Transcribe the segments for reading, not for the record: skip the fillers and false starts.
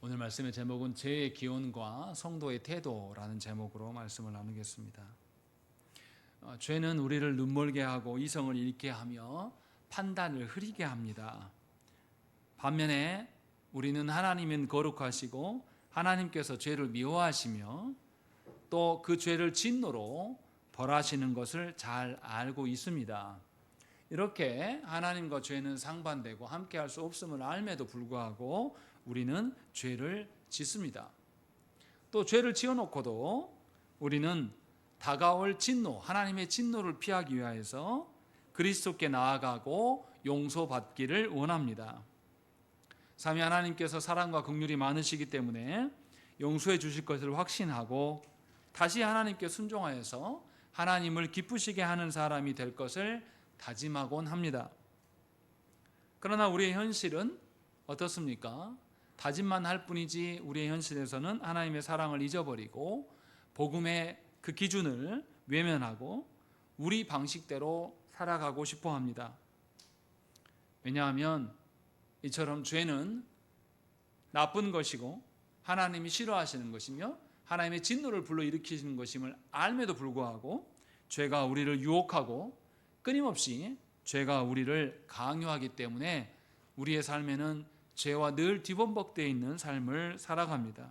오늘 말씀의 제목은 죄의 기원과 성도의 태도라는 제목으로 말씀을 나누겠습니다. 죄는 우리를 눈멀게 하고 이성을 잃게 하며 판단을 흐리게 합니다. 반면에 우리는 하나님은 거룩하시고 하나님께서 죄를 미워하시며 또 그 죄를 진노로 벌하시는 것을 잘 알고 있습니다. 이렇게 하나님과 죄는 상반되고 함께할 수 없음을 알매도 불구하고 우리는 죄를 짓습니다. 또 죄를 지어놓고도 우리는 다가올 진노, 하나님의 진노를 피하기 위하여서 그리스도께 나아가고 용서받기를 원합니다. 삼위 하나님께서 사랑과 긍휼이 많으시기 때문에 용서해 주실 것을 확신하고 다시 하나님께 순종하여서 하나님을 기쁘시게 하는 사람이 될 것을 다짐하곤 합니다. 그러나 우리의 현실은 어떻습니까? 다짐만 할 뿐이지 우리의 현실에서는 하나님의 사랑을 잊어버리고 복음의 그 기준을 외면하고 우리 방식대로 살아가고 싶어 합니다. 왜냐하면 이처럼 죄는 나쁜 것이고 하나님이 싫어하시는 것이며 하나님의 진노를 불러일으키시는 것임을 알매도 불구하고 죄가 우리를 유혹하고 끊임없이 죄가 우리를 강요하기 때문에 우리의 삶에는 죄와 늘 뒤범벅되어 있는 삶을 살아갑니다.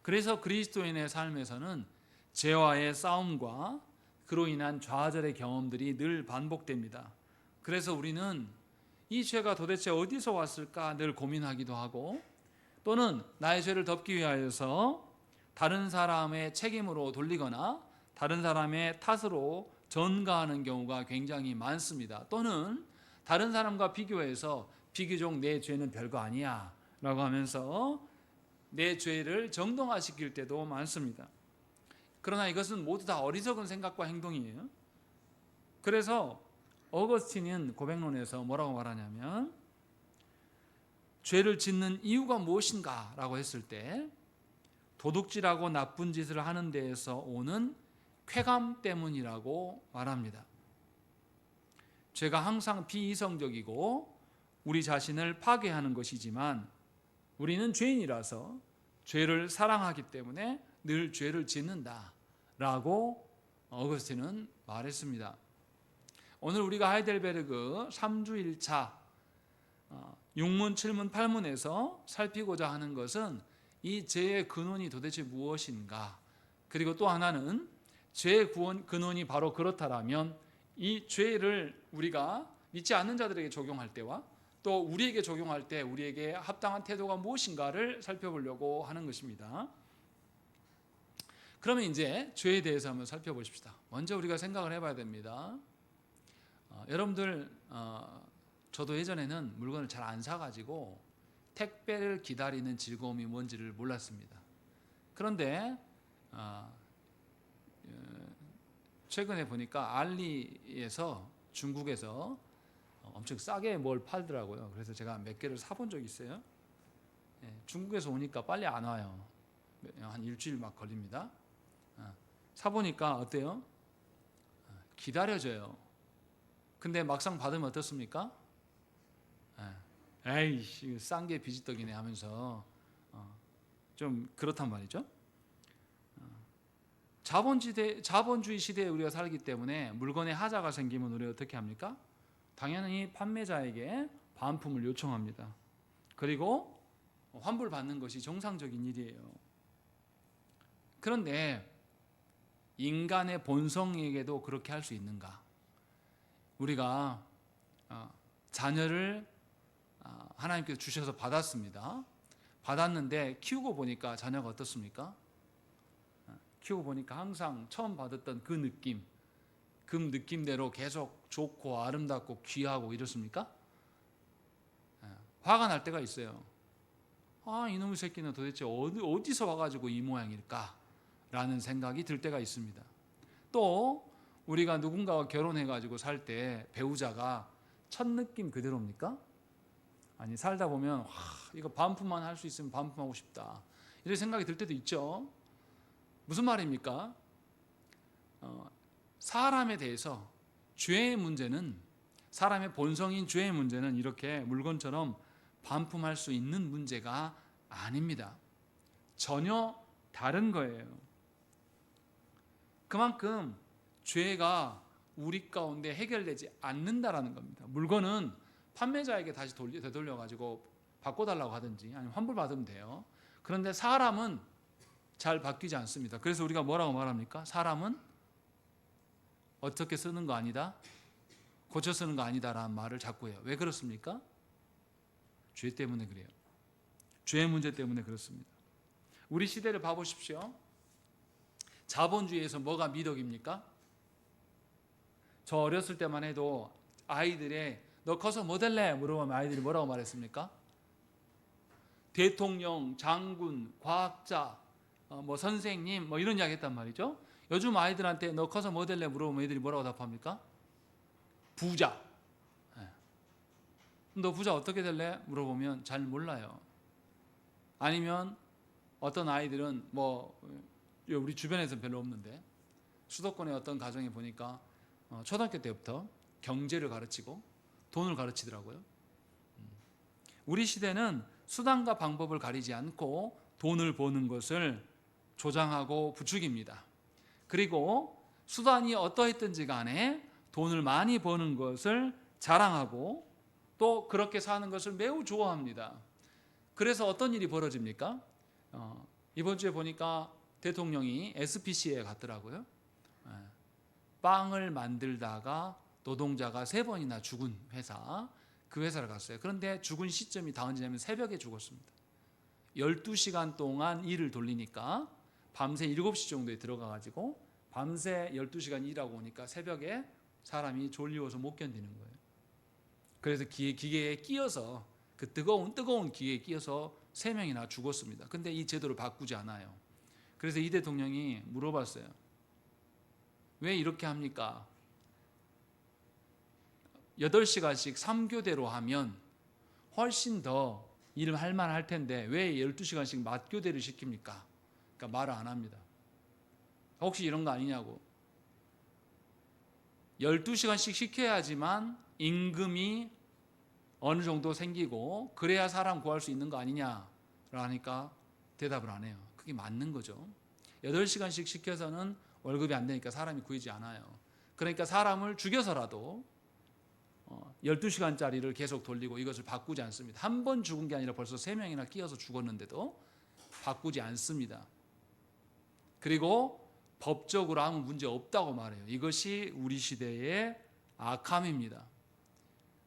그래서 그리스도인의 삶에서는 죄와의 싸움과 그로 인한 좌절의 경험들이 늘 반복됩니다. 그래서 우리는 이 죄가 도대체 어디서 왔을까 늘 고민하기도 하고 또는 나의 죄를 덮기 위하여서 다른 사람의 책임으로 돌리거나 다른 사람의 탓으로 전가하는 경우가 굉장히 많습니다. 또는 다른 사람과 비교해서 비교적 내 죄는 별거 아니야 라고 하면서 내 죄를 정당화시킬 때도 많습니다. 그러나 이것은 모두 다 어리석은 생각과 행동이에요. 그래서 어거스틴은 고백론에서 뭐라고 말하냐면 죄를 짓는 이유가 무엇인가 라고 했을 때 도둑질하고 나쁜 짓을 하는 데에서 오는 쾌감 때문이라고 말합니다. 죄가 항상 비이성적이고 우리 자신을 파괴하는 것이지만 우리는 죄인이라서 죄를 사랑하기 때문에 늘 죄를 짓는다라고 어거스틴은 말했습니다. 오늘 우리가 하이델베르그 3주일차 6문, 7문, 8문에서 살피고자 하는 것은 이 죄의 근원이 도대체 무엇인가, 그리고 또 하나는 죄의 근원이 바로 그렇다라면 이 죄를 우리가 믿지 않는 자들에게 적용할 때와 또 우리에게 적용할 때 우리에게 합당한 태도가 무엇인가를 살펴보려고 하는 것입니다. 그러면 이제 죄에 대해서 한번 살펴보십시다. 먼저 우리가 생각을 해봐야 됩니다. 여러분들 저도 예전에는 물건을 잘 안 사가지고 택배를 기다리는 즐거움이 뭔지를 몰랐습니다. 그런데 최근에 보니까 알리에서 중국에서 엄청 싸게 뭘 팔더라고요. 그래서 제가 몇 개를 사본 적이 있어요. 중국에서 오니까 빨리 안 와요. 한 일주일 막 걸립니다. 사보니까 어때요? 기다려져요. 근데 막상 받으면 어떻습니까? 에이씨, 싼 게 비지떡이네 하면서 좀 그렇단 말이죠. 자본주의 시대에 우리가 살기 때문에 물건에 하자가 생기면 우리가 어떻게 합니까? 당연히 판매자에게 반품을 요청합니다. 그리고 환불받는 것이 정상적인 일이에요. 그런데 인간의 본성에게도 그렇게 할 수 있는가? 우리가 자녀를 하나님께서 주셔서 받았습니다. 받았는데 키우고 보니까 자녀가 어떻습니까? 키우고 보니까 항상 처음 받았던 그 느낌대로 계속 좋고 아름답고 귀하고 이렇습니까? 화가 날 때가 있어요. 이놈의 새끼는 도대체 어디서 와가지고 이 모양일까? 라는 생각이 들 때가 있습니다. 또 우리가 누군가와 결혼해가지고 살 때 배우자가 첫 느낌 그대로입니까? 아니, 살다 보면 이거 반품만 할 수 있으면 반품하고 싶다, 이런 생각이 들 때도 있죠. 무슨 말입니까? 사람에 대해서 죄의 문제는, 사람의 본성인 죄의 문제는 이렇게 물건처럼 반품할 수 있는 문제가 아닙니다. 전혀 다른 거예요. 그만큼 죄가 우리 가운데 해결되지 않는다라는 겁니다. 물건은 판매자에게 다시 되돌려 가지고 바꿔달라고 하든지 아니면 환불받으면 돼요. 그런데 사람은 잘 바뀌지 않습니다. 그래서 우리가 뭐라고 말합니까? 사람은 어떻게 쓰는 거 아니다, 고쳐 쓰는 거 아니다라는 말을 자꾸 해요. 왜 그렇습니까? 죄 때문에 그래요. 죄의 문제 때문에 그렇습니다. 우리 시대를 봐보십시오. 자본주의에서 뭐가 미덕입니까? 저 어렸을 때만 해도 아이들의 너 커서 뭐 될래? 물어보면 아이들이 뭐라고 말했습니까? 대통령, 장군, 과학자, 뭐 선생님 뭐 이런 이야기 했단 말이죠. 요즘 아이들한테 너 커서 뭐 될래? 물어보면 애들이 뭐라고 답합니까? 부자. 너 부자 어떻게 될래? 물어보면 잘 몰라요. 아니면 어떤 아이들은 뭐 우리 주변에서는 별로 없는데 수도권의 어떤 가정에 보니까 초등학교 때부터 경제를 가르치고 돈을 가르치더라고요. 우리 시대는 수단과 방법을 가리지 않고 돈을 버는 것을 조장하고 부추깁니다. 그리고 수단이 어떠했든지 간에 돈을 많이 버는 것을 자랑하고 또 그렇게 사는 것을 매우 좋아합니다. 그래서 어떤 일이 벌어집니까? 이번 주에 보니까 대통령이 SPC에 갔더라고요. 빵을 만들다가 노동자가 3번이나 죽은 회사, 그 회사를 갔어요. 그런데 죽은 시점이 다 언제냐면 새벽에 죽었습니다. 12시간 동안 일을 돌리니까 밤새 7시 정도에 들어가가지고 밤새 12시간 일하고 오니까 새벽에 사람이 졸리워서 못 견디는 거예요. 그래서 기계에 끼어서 그 뜨거운 기계에 끼어서 3명이나 죽었습니다. 근데 이 제도를 바꾸지 않아요. 그래서 이 대통령이 물어봤어요. 왜 이렇게 합니까? 8시간씩 3교대로 하면 훨씬 더 일을 할 만할 텐데 왜 12시간씩 맞교대를 시킵니까? 그러니까 말을 안 합니다. 혹시 이런 거 아니냐고. 12시간씩 시켜야지만 임금이 어느 정도 생기고 그래야 사람 구할 수 있는 거 아니냐라니까 대답을 안 해요. 그게 맞는 거죠. 8시간씩 시켜서는 월급이 안 되니까 사람이 구이지 않아요. 그러니까 사람을 죽여서라도 12시간짜리를 계속 돌리고 이것을 바꾸지 않습니다. 한 번 죽은 게 아니라 벌써 3명이나 끼어서 죽었는데도 바꾸지 않습니다. 그리고 법적으로 아무 문제 없다고 말해요. 이것이 우리 시대의 악함입니다.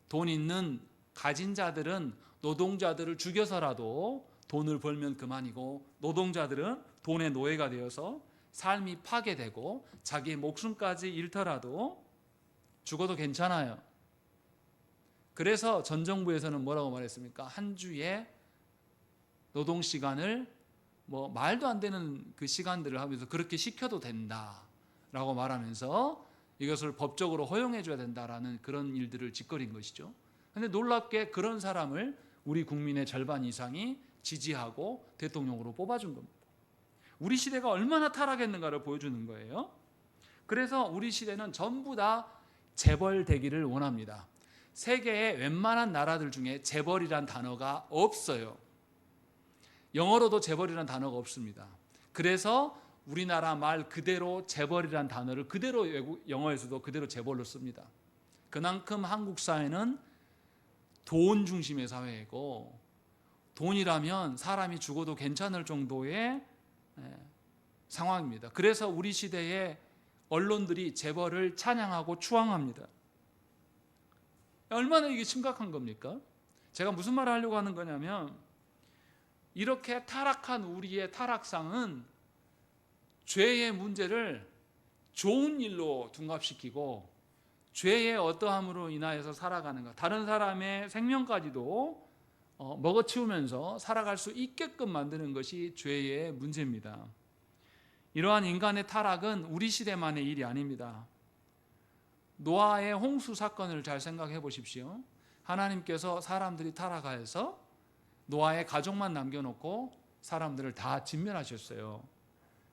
돈 있는 가진 자들은 노동자들을 죽여서라도 돈을 벌면 그만이고 노동자들은 돈의 노예가 되어서 삶이 파괴되고 자기의 목숨까지 잃더라도 죽어도 괜찮아요. 그래서 전 정부에서는 뭐라고 말했습니까? 한 주에 노동시간을 뭐 말도 안 되는 그 시간들을 하면서 그렇게 시켜도 된다라고 말하면서 이것을 법적으로 허용해 줘야 된다라는 그런 일들을 짓거린 것이죠. 그런데 놀랍게 그런 사람을 우리 국민의 절반 이상이 지지하고 대통령으로 뽑아준 겁니다. 우리 시대가 얼마나 타락했는가를 보여주는 거예요. 그래서 우리 시대는 전부 다 재벌되기를 원합니다. 세계의 웬만한 나라들 중에 재벌이란 단어가 없어요. 영어로도 재벌이란 단어가 없습니다. 그래서 우리나라 말 그대로 재벌이란 단어를 그대로 영어에서도 그대로 재벌로 씁니다. 그만큼 한국 사회는 돈 중심의 사회이고 돈이라면 사람이 죽어도 괜찮을 정도의 상황입니다. 그래서 우리 시대의 언론들이 재벌을 찬양하고 추앙합니다. 얼마나 이게 심각한 겁니까? 제가 무슨 말을 하려고 하는 거냐면 이렇게 타락한 우리의 타락상은 죄의 문제를 좋은 일로 둔갑시키고 죄의 어떠함으로 인하여서 살아가는 것, 다른 사람의 생명까지도 먹어치우면서 살아갈 수 있게끔 만드는 것이 죄의 문제입니다. 이러한 인간의 타락은 우리 시대만의 일이 아닙니다. 노아의 홍수 사건을 잘 생각해 보십시오. 하나님께서 사람들이 타락하여서 노아의 가족만 남겨놓고 사람들을 다 진멸하셨어요.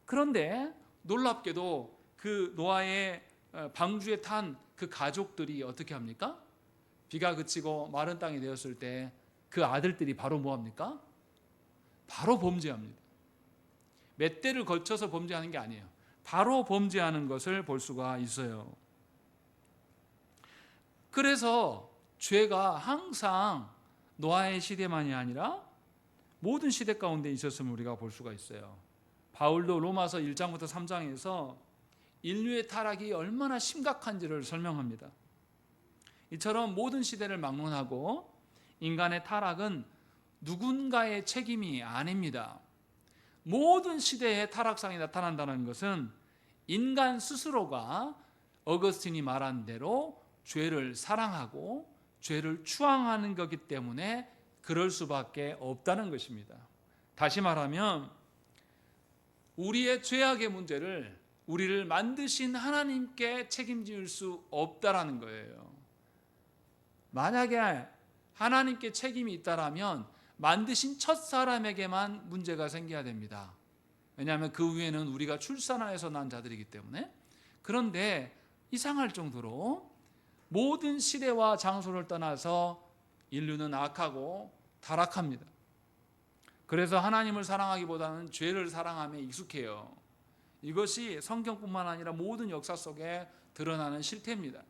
그런데 놀랍게도 그 노아의 방주에 탄 그 가족들이 어떻게 합니까? 비가 그치고 마른 땅이 되었을 때 그 아들들이 바로 뭐합니까? 바로 범죄합니다. 몇 대를 걸쳐서 범죄하는 게 아니에요. 바로 범죄하는 것을 볼 수가 있어요. 그래서 죄가 항상 노아의 시대만이 아니라 모든 시대 가운데 있었음을 우리가 볼 수가 있어요. 바울도 로마서 1장부터 3장에서 인류의 타락이 얼마나 심각한지를 설명합니다. 이처럼 모든 시대를 막론하고 인간의 타락은 누군가의 책임이 아닙니다. 모든 시대에 타락상이 나타난다는 것은 인간 스스로가 어거스틴이 말한 대로 죄를 사랑하고 죄를 추앙하는 것이기 때문에 그럴 수밖에 없다는 것입니다. 다시 말하면 우리의 죄악의 문제를 우리를 만드신 하나님께 책임질 수 없다라는 거예요. 만약에 하나님께 책임이 있다라면 만드신 첫 사람에게만 문제가 생겨야 됩니다. 왜냐하면 그 위에는 우리가 출산하여서 난 자들이기 때문에. 그런데 이상할 정도로 모든 시대와 장소를 떠나서 인류는 악하고 타락합니다. 그래서 하나님을 사랑하기보다는 죄를 사랑함에 익숙해요. 이것이 성경뿐만 아니라 모든 역사 속에 드러나는 실태입니다.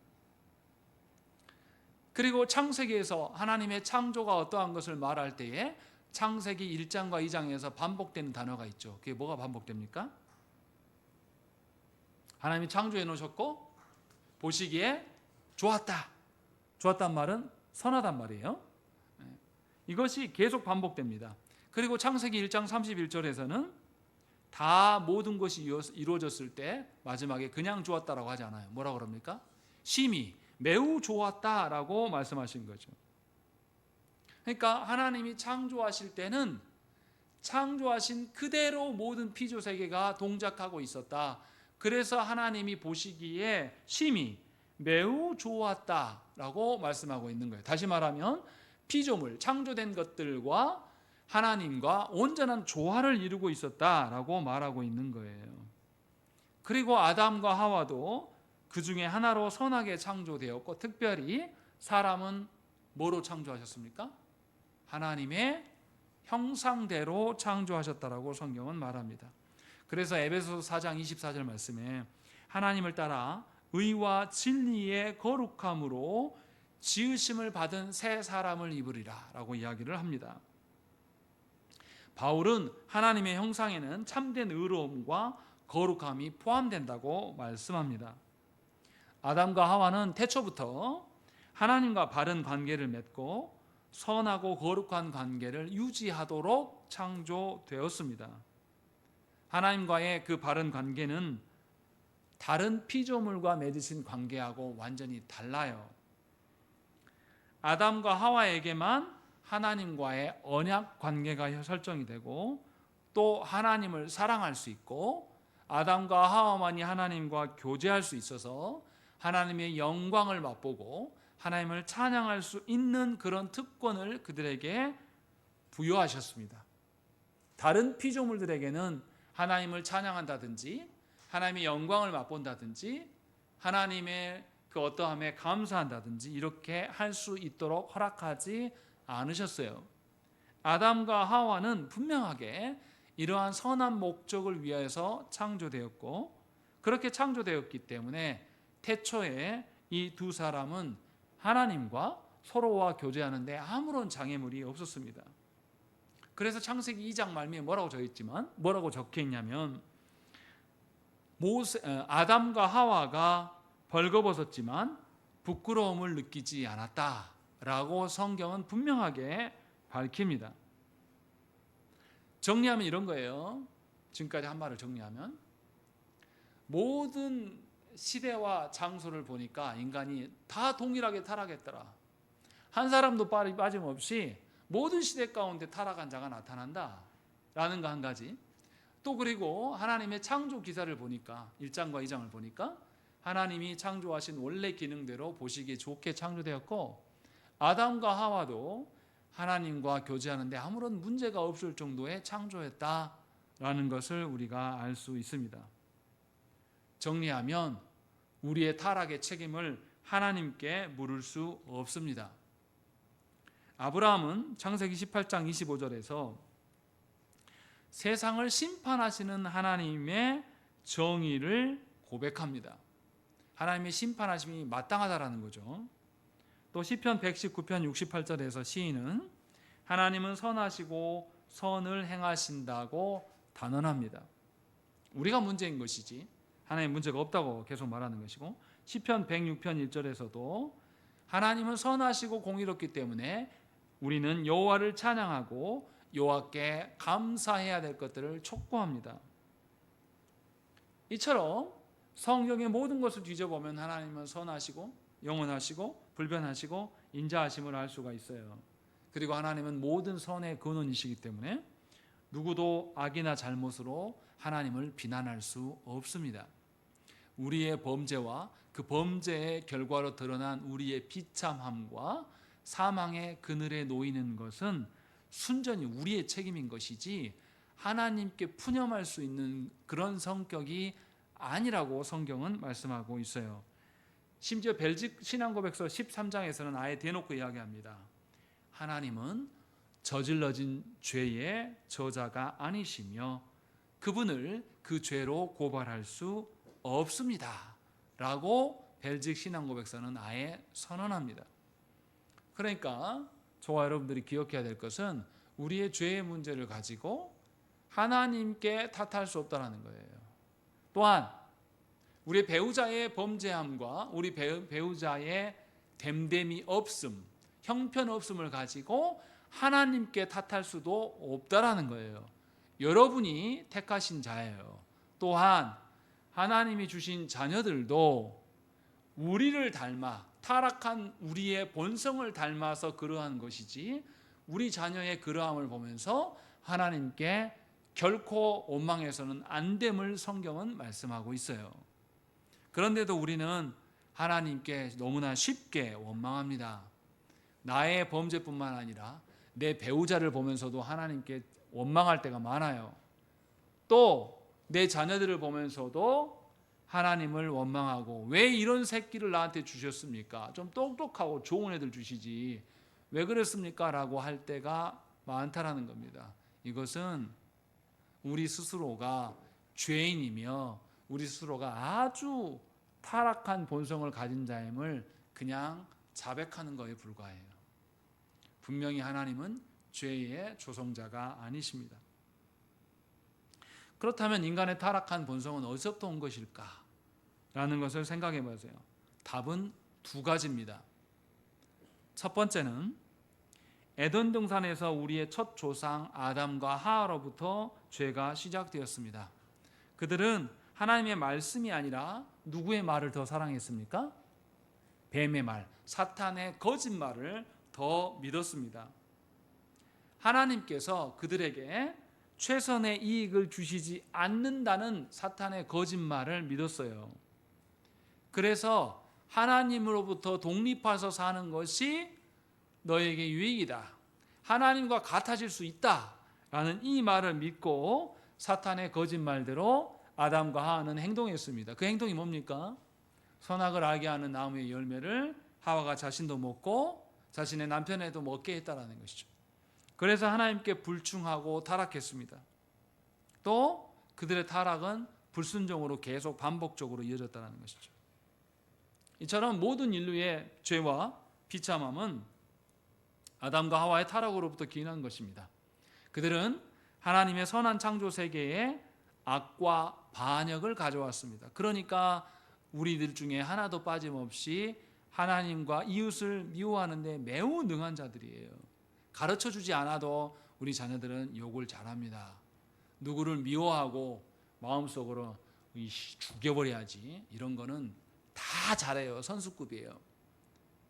그리고 창세기에서 하나님의 창조가 어떠한 것을 말할 때에 창세기 1장과 2장에서 반복되는 단어가 있죠. 그게 뭐가 반복됩니까? 하나님이 창조해 놓으셨고 보시기에 좋았다. 좋았단 말은 선하단 말이에요. 이것이 계속 반복됩니다. 그리고 창세기 1장 31절에서는 다 모든 것이 이루어졌을 때 마지막에 그냥 좋았다라고 하지 않아요. 뭐라고 그럽니까? 심히 매우 좋았다라고 말씀하신 거죠. 그러니까 하나님이 창조하실 때는 창조하신 그대로 모든 피조 세계가 동작하고 있었다. 그래서 하나님이 보시기에 심히 매우 좋았다라고 말씀하고 있는 거예요. 다시 말하면 피조물, 창조된 것들과 하나님과 온전한 조화를 이루고 있었다라고 말하고 있는 거예요. 그리고 아담과 하와도 그 중에 하나로 선하게 창조되었고, 특별히 사람은 뭐로 창조하셨습니까? 하나님의 형상대로 창조하셨다라고 성경은 말합니다. 그래서 에베소서 4장 24절 말씀에 하나님을 따라 의와 진리의 거룩함으로 지으심을 받은 새 사람을 입으리라 라고 이야기를 합니다. 바울은 하나님의 형상에는 참된 의로움과 거룩함이 포함된다고 말씀합니다. 아담과 하와는 태초부터 하나님과 바른 관계를 맺고 선하고 거룩한 관계를 유지하도록 창조되었습니다. 하나님과의 그 바른 관계는 다른 피조물과 맺으신 관계하고 완전히 달라요. 아담과 하와에게만 하나님과의 언약 관계가 설정이 되고 또 하나님을 사랑할 수 있고 아담과 하와만이 하나님과 교제할 수 있어서 하나님의 영광을 맛보고 하나님을 찬양할 수 있는 그런 특권을 그들에게 부여하셨습니다. 다른 피조물들에게는 하나님을 찬양한다든지 하나님의 영광을 맛본다든지 하나님의 그 어떠함에 감사한다든지 이렇게 할 수 있도록 허락하지 않으셨어요. 아담과 하와는 분명하게 이러한 선한 목적을 위해서 창조되었고 그렇게 창조되었기 때문에 태초에 이 두 사람은 하나님과 서로와 교제하는데 아무런 장애물이 없었습니다. 그래서 창세기 2장 말미에 뭐라고 적혀 있냐면 아담과 하와가 벌거벗었지만 부끄러움을 느끼지 않았다라고 성경은 분명하게 밝힙니다. 정리하면 이런 거예요. 지금까지 한 말을 정리하면 모든 시대와 장소를 보니까 인간이 다 동일하게 타락했더라. 한 사람도 빠짐없이 모든 시대 가운데 타락한 자가 나타난다 라는 거 한 가지. 또 그리고 하나님의 창조 기사를 보니까 1장과 2장을 보니까 하나님이 창조하신 원래 기능대로 보시기에 좋게 창조되었고 아담과 하와도 하나님과 교제하는데 아무런 문제가 없을 정도의 창조했다라는 것을 우리가 알 수 있습니다. 정리하면 우리의 타락의 책임을 하나님께 물을 수 없습니다. 아브라함은 창세기 18장 25절에서 세상을 심판하시는 하나님의 정의를 고백합니다. 하나님의 심판하심이 마땅하다라는 거죠. 또 시편 119편 68절에서 시인은 하나님은 선하시고 선을 행하신다고 단언합니다. 우리가 문제인 것이지 하나님 문제가 없다고 계속 말하는 것이고, 시편 106편 1절에서도 하나님은 선하시고 공의롭기 때문에 우리는 여호와를 찬양하고 여호와께 감사해야 될 것들을 촉구합니다. 이처럼 성경의 모든 것을 뒤져보면 하나님은 선하시고 영원하시고 불변하시고 인자하심을 알 수가 있어요. 그리고 하나님은 모든 선의 근원이시기 때문에 누구도 악이나 잘못으로 하나님을 비난할 수 없습니다. 우리의 범죄와 그 범죄의 결과로 드러난 우리의 비참함과 사망의 그늘에 놓이는 것은 순전히 우리의 책임인 것이지 하나님께 푸념할 수 있는 그런 성격이 아니라고 성경은 말씀하고 있어요. 심지어 벨직 신앙고백서 13장에서는 아예 대놓고 이야기합니다. 하나님은 저질러진 죄의 저자가 아니시며 그분을 그 죄로 고발할 수 없습니다 라고 벨직 신앙고백서는 아예 선언합니다. 그러니까 저와 여러분들이 기억해야 될 것은 우리의 죄의 문제를 가지고 하나님께 탓할 수 없다는 거예요. 또한 우리 배우자의 범죄함과 우리 배우자의 됨됨이 없음, 형편없음을 가지고 하나님께 탓할 수도 없다라는 거예요. 여러분이 택하신 자예요. 또한 하나님이 주신 자녀들도 우리를 닮아 타락한 우리의 본성을 닮아서 그러한 것이지 우리 자녀의 그러함을 보면서 하나님께 결코 원망해서는 안 됨을 성경은 말씀하고 있어요. 그런데도 우리는 하나님께 너무나 쉽게 원망합니다. 나의 범죄뿐만 아니라 내 배우자를 보면서도 하나님께 원망할 때가 많아요. 또 내 자녀들을 보면서도 하나님을 원망하고 왜 이런 새끼를 나한테 주셨습니까? 좀 똑똑하고 좋은 애들 주시지 왜 그랬습니까? 라고 할 때가 많다라는 겁니다. 이것은 우리 스스로가 죄인이며 우리 스스로가 아주 타락한 본성을 가진 자임을 그냥 자백하는 것에 불과해요. 분명히 하나님은 죄의 조성자가 아니십니다. 그렇다면 인간의 타락한 본성은 어디서부터 온 것일까? 라는 것을 생각해 보세요. 답은 두 가지입니다. 첫 번째는 에덴 동산에서 우리의 첫 조상 아담과 하와로부터 죄가 시작되었습니다. 그들은 하나님의 말씀이 아니라 누구의 말을 더 사랑했습니까? 뱀의 말, 사탄의 거짓말을 더 믿었습니다. 하나님께서 그들에게 최선의 이익을 주시지 않는다는 사탄의 거짓말을 믿었어요. 그래서 하나님으로부터 독립해서 사는 것이 너에게 유익이다. 하나님과 같아질 수 있다. 라는 이 말을 믿고 사탄의 거짓말대로 아담과 하와는 행동했습니다. 그 행동이 뭡니까? 선악을 알게 하는 나무의 열매를 하와가 자신도 먹고 자신의 남편에도 먹게 했다는 것이죠. 그래서 하나님께 불충하고 타락했습니다. 또 그들의 타락은 불순종으로 계속 반복적으로 이어졌다는 것이죠. 이처럼 모든 인류의 죄와 비참함은 아담과 하와의 타락으로부터 기인한 것입니다. 그들은 하나님의 선한 창조 세계에 악과 반역을 가져왔습니다. 그러니까 우리들 중에 하나도 빠짐없이 하나님과 이웃을 미워하는 데 매우 능한 자들이에요. 가르쳐주지 않아도 우리 자녀들은 욕을 잘합니다. 누구를 미워하고 마음속으로 죽여버려야지 이런 거는 다 잘해요. 선수급이에요.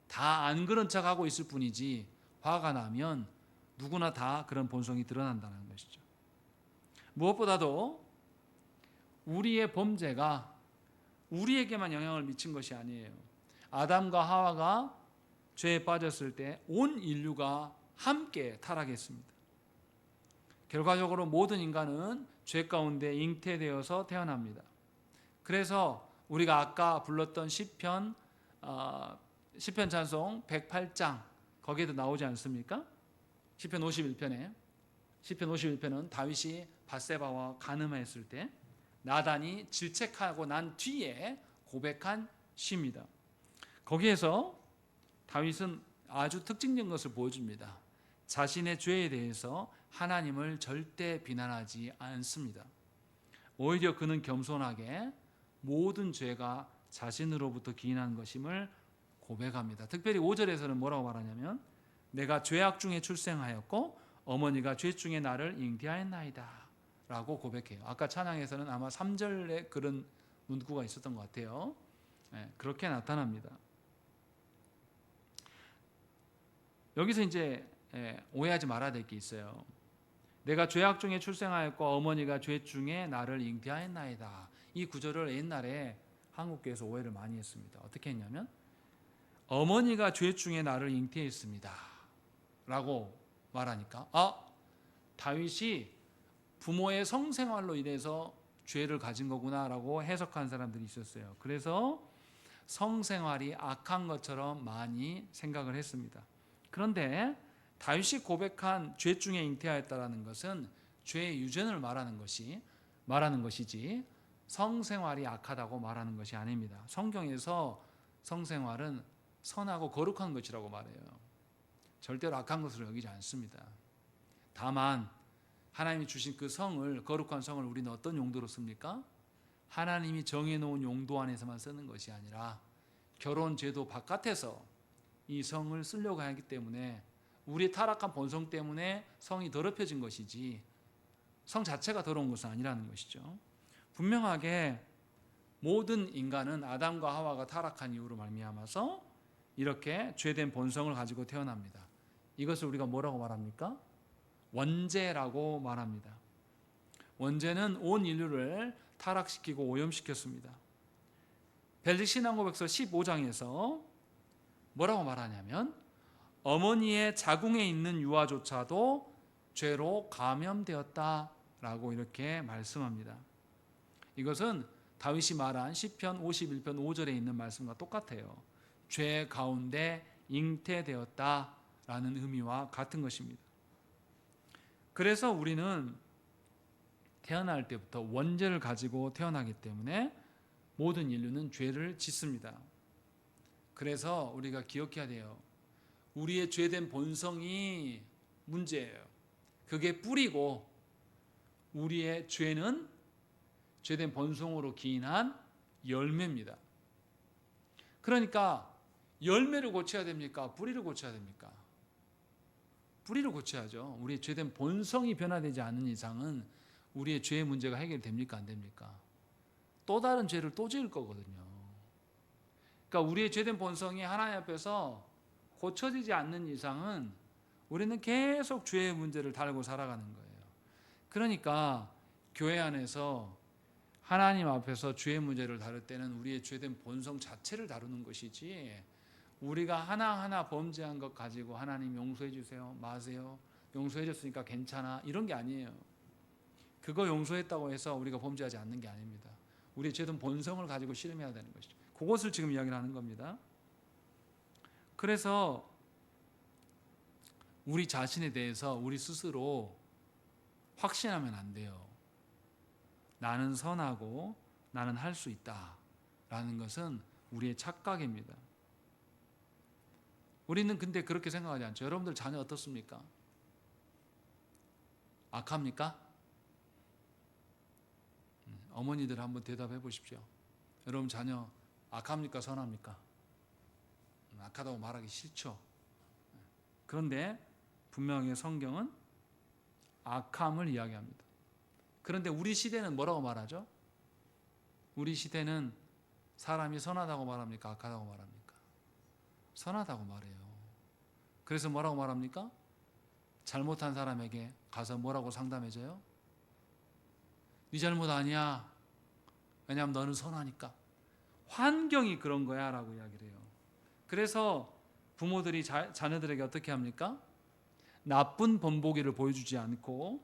다 안 그런 척하고 있을 뿐이지 화가 나면 누구나 다 그런 본성이 드러난다는 것이죠. 무엇보다도 우리의 범죄가 우리에게만 영향을 미친 것이 아니에요. 아담과 하와가 죄에 빠졌을 때 온 인류가 함께 타락했습니다. 결과적으로 모든 인간은 죄 가운데 잉태되어서 태어납니다. 그래서 우리가 아까 불렀던 시편 찬송 108장 거기에도 나오지 않습니까? 시편 51편에 시편 51편은 다윗이 밧세바와 간음했을 때 나단이 질책하고 난 뒤에 고백한 시입니다. 거기에서 다윗은 아주 특징적인 것을 보여줍니다. 자신의 죄에 대해서 하나님을 절대 비난하지 않습니다. 오히려 그는 겸손하게 모든 죄가 자신으로부터 기인한 것임을 고백합니다. 특별히 5절에서는 뭐라고 말하냐면 내가 죄악 중에 출생하였고 어머니가 죄 중에 나를 잉태하였나이다 라고 고백해요. 아까 찬양에서는 아마 3절에 그런 문구가 있었던 것 같아요. 그렇게 나타납니다. 여기서 이제 오해하지 말아야 될 게 있어요. 내가 죄악 중에 출생하였고 어머니가 죄 중에 나를 잉태하였나이다. 이 구절을 옛날에 한국교회에서 오해를 많이 했습니다. 어떻게 했냐면 어머니가 죄 중에 나를 잉태했습니다 라고 말하니까 다윗이 부모의 성생활로 인해서 죄를 가진 거구나 라고 해석한 사람들이 있었어요. 그래서 성생활이 악한 것처럼 많이 생각을 했습니다. 그런데 다윗이 고백한 죄 중에 잉태하였다라는 것은 죄의 유전을 말하는 것이지 성생활이 악하다고 말하는 것이 아닙니다. 성경에서 성생활은 선하고 거룩한 것이라고 말해요. 절대로 악한 것으로 여기지 않습니다. 다만 하나님이 주신 그 성을, 거룩한 성을 우리는 어떤 용도로 씁니까? 하나님이 정해놓은 용도 안에서만 쓰는 것이 아니라 결혼 제도 바깥에서 이 성을 쓰려고 하기 때문에 우리의 타락한 본성 때문에 성이 더럽혀진 것이지 성 자체가 더러운 것은 아니라는 것이죠. 분명하게 모든 인간은 아담과 하와가 타락한 이후로 말미암아서 이렇게 죄된 본성을 가지고 태어납니다. 이것을 우리가 뭐라고 말합니까? 원죄라고 말합니다. 원죄는 온 인류를 타락시키고 오염시켰습니다. 벨릭 신앙고백서 15장에서 뭐라고 말하냐면 어머니의 자궁에 있는 유아조차도 죄로 감염되었다라고 이렇게 말씀합니다. 이것은 다윗이 말한 시편 51편 5절에 있는 말씀과 똑같아요. 죄 가운데 잉태되었다라는 의미와 같은 것입니다. 그래서 우리는 태어날 때부터 원죄를 가지고 태어나기 때문에 모든 인류는 죄를 짓습니다. 그래서 우리가 기억해야 돼요. 우리의 죄된 본성이 문제예요. 그게 뿌리고 우리의 죄는 죄된 본성으로 기인한 열매입니다. 그러니까 열매를 고쳐야 됩니까? 뿌리를 고쳐야 됩니까? 뿌리를 고쳐야죠. 우리의 죄된 본성이 변화되지 않는 이상은 우리의 죄의 문제가 해결됩니까? 안 됩니까? 또 다른 죄를 또 지을 거거든요. 그러니까 우리의 죄된 본성이 하나님 앞에서 고쳐지지 않는 이상은 우리는 계속 죄의 문제를 달고 살아가는 거예요. 그러니까 교회 안에서 하나님 앞에서 죄의 문제를 다룰 때는 우리의 죄된 본성 자체를 다루는 것이지 우리가 하나하나 범죄한 것 가지고 하나님 용서해 주세요, 마세요, 용서해 줬으니까 괜찮아 이런 게 아니에요. 그거 용서했다고 해서 우리가 범죄하지 않는 게 아닙니다. 우리의 죄된 본성을 가지고 씨름해야 되는 것이죠. 그것을 지금 이야기를 하는 겁니다. 그래서 우리 자신에 대해서 우리 스스로 확신하면 안 돼요. 나는 선하고 나는 할 수 있다라는 것은 우리의 착각입니다. 우리는 근데 그렇게 생각하지 않죠. 여러분들 자녀 어떻습니까? 악합니까? 어머니들 한번 대답해 보십시오. 여러분 자녀 악합니까? 선합니까? 악하다고 말하기 싫죠. 그런데 분명히 성경은 악함을 이야기합니다. 그런데 우리 시대는 뭐라고 말하죠? 우리 시대는 사람이 선하다고 말합니까? 악하다고 말합니까? 선하다고 말해요. 그래서 뭐라고 말합니까? 잘못한 사람에게 가서 뭐라고 상담해줘요? 네 잘못 아니야. 왜냐하면 너는 선하니까. 환경이 그런 거야 라고 이야기를 해요. 그래서 부모들이 자녀들에게 어떻게 합니까? 나쁜 본보기를 보여주지 않고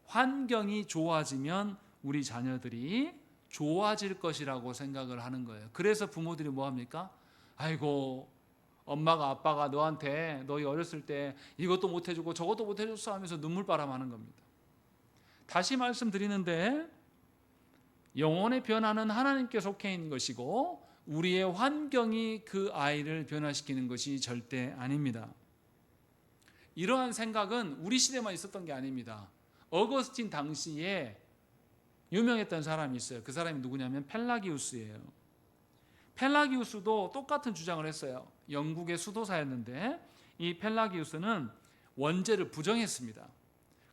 환경이 좋아지면 우리 자녀들이 좋아질 것이라고 생각을 하는 거예요. 그래서 부모들이 뭐 합니까? 아이고 엄마가 아빠가 너한테 너희 어렸을 때 이것도 못 해주고 저것도 못 해줬어 하면서 눈물바람하는 겁니다. 다시 말씀드리는데 영혼의 변화는 하나님께 속해 있는 것이고 우리의 환경이 그 아이를 변화시키는 것이 절대 아닙니다. 이러한 생각은 우리 시대만 있었던 게 아닙니다. 어거스틴 당시에 유명했던 사람이 있어요. 그 사람이 누구냐면 펠라기우스예요. 펠라기우스도 똑같은 주장을 했어요. 영국의 수도사였는데 이 펠라기우스는 원죄를 부정했습니다.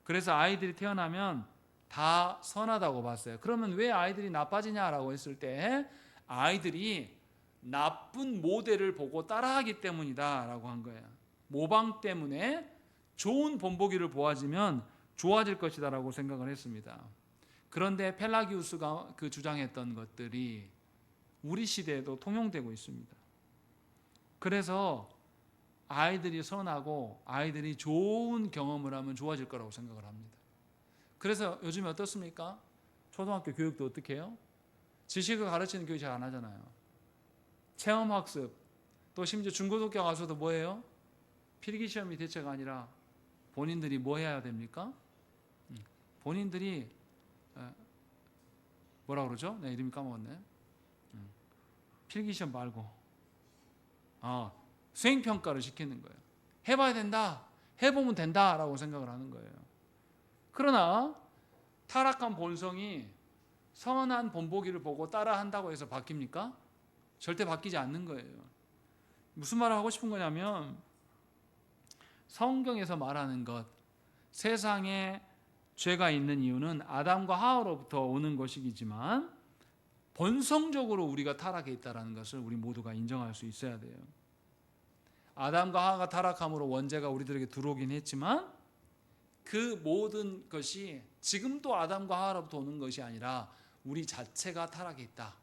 그래서 아이들이 태어나면 다 선하다고 봤어요. 그러면 왜 아이들이 나빠지냐라고 했을 때 아이들이 나쁜 모델을 보고 따라하기 때문이다라고 한 거예요. 모방 때문에 좋은 본보기를 보아지면 좋아질 것이다라고 생각을 했습니다. 그런데 펠라기우스가 그 주장했던 것들이 우리 시대에도 통용되고 있습니다. 그래서 아이들이 선하고 아이들이 좋은 경험을 하면 좋아질 거라고 생각을 합니다. 그래서 요즘에 어떻습니까? 초등학교 교육도 어떻게 해요? 지식을 가르치는 교육 잘 안 하잖아요. 체험학습, 또 심지어 중고등학교 가서도 뭐예요? 필기시험이 대체가 아니라 본인들이 뭐 해야 됩니까? 본인들이 뭐라 그러죠? 내 이름이 까먹었네. 필기시험 말고 수행평가를 시키는 거예요. 해봐야 된다, 해보면 된다라고 생각을 하는 거예요. 그러나 타락한 본성이 선한 본보기를 보고 따라한다고 해서 바뀝니까? 절대 바뀌지 않는 거예요. 무슨 말을 하고 싶은 거냐면 성경에서 말하는 것, 세상에 죄가 있는 이유는 아담과 하와로부터 오는 것이지만 본성적으로 우리가 타락해 있다는 것을 우리 모두가 인정할 수 있어야 돼요. 아담과 하와가 타락함으로 원죄가 우리들에게 들어오긴 했지만 그 모든 것이 지금도 아담과 하와로부터 오는 것이 아니라 우리 자체가 타락해 있다.